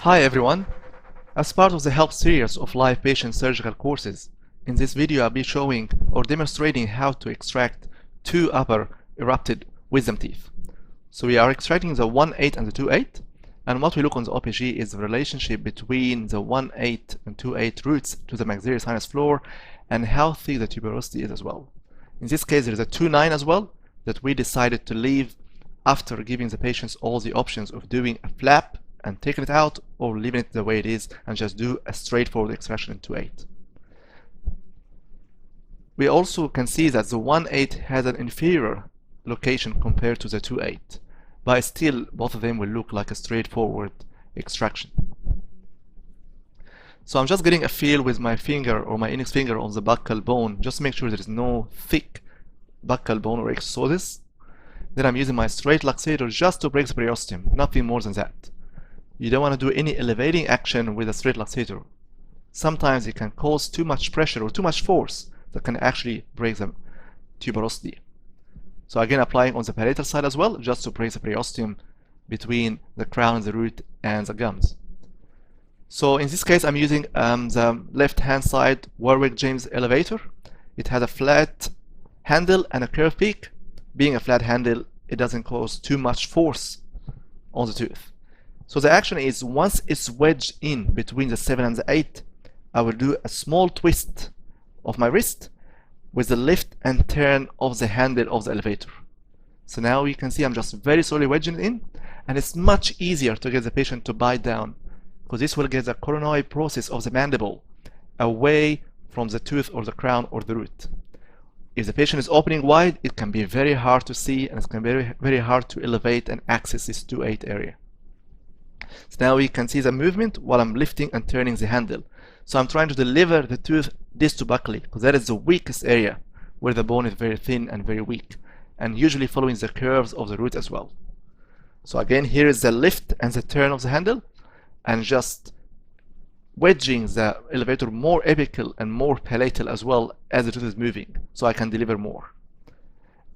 Hi everyone! As part of the help series of live patient surgical courses, in this video I'll be showing or demonstrating how to extract two upper erupted wisdom teeth. So we are extracting the 1/8 and the 2/8, and what we look on the OPG is the relationship between the 1/8 and 2/8 roots to the maxillary sinus floor and how thick the tuberosity is as well. In this case there is a 2/9 as well that we decided to leave after giving the patients all the options of doing a flap and taking it out or leaving it the way it is and just do a straightforward extraction in 2/8. We also can see that the 1/8 has an inferior location compared to the 2/8, but still both of them will look like a straightforward extraction. So I'm just getting a feel with my finger or my index finger on the buccal bone, just to make sure there is no thick buccal bone or exosis. Then I'm using my straight luxator just to break the periosteum, nothing more than that. You don't want to do any elevating action with a straight luxator. Sometimes it can cause too much pressure or too much force that can actually break the tuberosity. So again, applying on the palatal side as well, just to break the periosteum between the crown, the root, and the gums. So in this case, I'm using the left-hand side Warwick James elevator. It has a flat handle and a curved peak. Being a flat handle, it doesn't cause too much force on the tooth. So the action is, once it's wedged in between the 7 and the 8, I will do a small twist of my wrist with the lift and turn of the handle of the elevator. So now you can see I'm just very slowly wedging it in, and it's much easier to get the patient to bite down, because this will get the coronoid process of the mandible away from the tooth or the crown or the root. If the patient is opening wide, it can be very hard to see, and it can be very hard to elevate and access this 2/8 area. So now we can see the movement while I'm lifting and turning the handle. So I'm trying to deliver the tooth distobuccally, because that is the weakest area where the bone is very thin and very weak, and usually following the curves of the root as well. So again, here is the lift and the turn of the handle, and just wedging the elevator more apical and more palatal as well as the tooth is moving, so I can deliver more.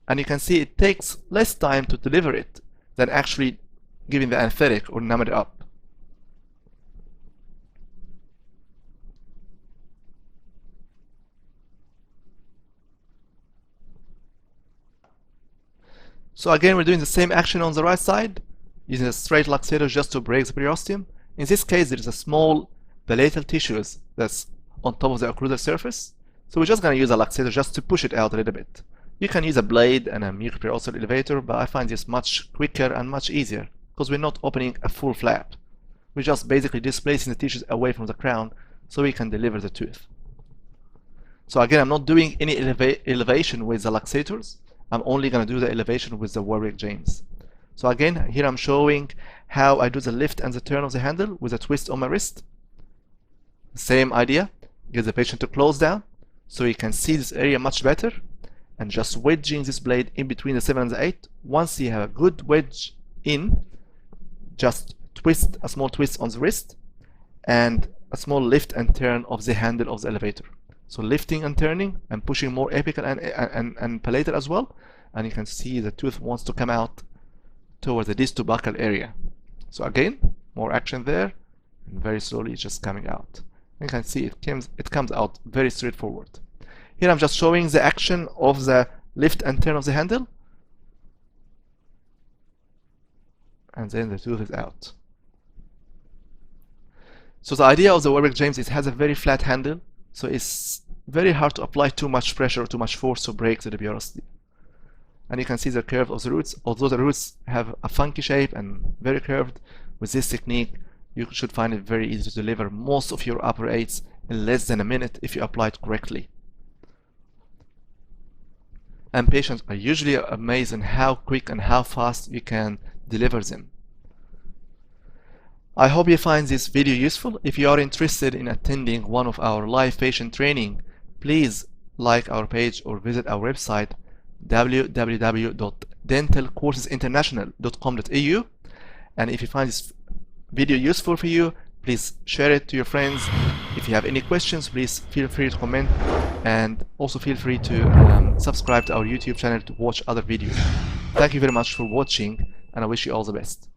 And you can see it takes less time to deliver it than actually giving the anesthetic or numb it up. So again, we're doing the same action on the right side, using a straight luxator just to break the periosteum. In this case, there is a small palatal tissues that's on top of the occlusal surface. So we're just going to use a luxator just to push it out a little bit. You can use a blade and a mucoperiosteal elevator, but I find this much quicker and much easier, because we're not opening a full flap. We're just basically displacing the tissues away from the crown so we can deliver the tooth. So again, I'm not doing any elevation with the luxators. I'm only going to do the elevation with the Warwick James. So again, here I'm showing how I do the lift and the turn of the handle with a twist on my wrist. Same idea, get the patient to close down so you can see this area much better, and just wedging this blade in between the 7 and the 8. Once you have a good wedge in, just twist, a small twist on the wrist and a small lift and turn of the handle of the elevator. So lifting and turning and pushing more apical and palatal as well, and you can see the tooth wants to come out towards the distobuccal area. So again, more action there, and very slowly it's just coming out. You can see it comes out very straightforward. Here I'm just showing the action of the lift and turn of the handle, and then the tooth is out. So the idea of the Warwick James is it has a very flat handle, so it's very hard to apply too much pressure or too much force to break the tuberosity. And you can see the curve of the roots. Although the roots have a funky shape and very curved, with this technique you should find it very easy to deliver most of your upper 8s in less than a minute if you apply it correctly. And patients are usually amazed at how quick and how fast you can deliver them. I hope you find this video useful. If you are interested in attending one of our live patient training, please like our page or visit our website www.dentalcoursesinternational.com.au. and if you find this video useful for you, please share it to your friends. If you have any questions, please feel free to comment, and also feel free to subscribe to our YouTube channel to watch other videos. Thank you very much for watching, and I wish you all the best.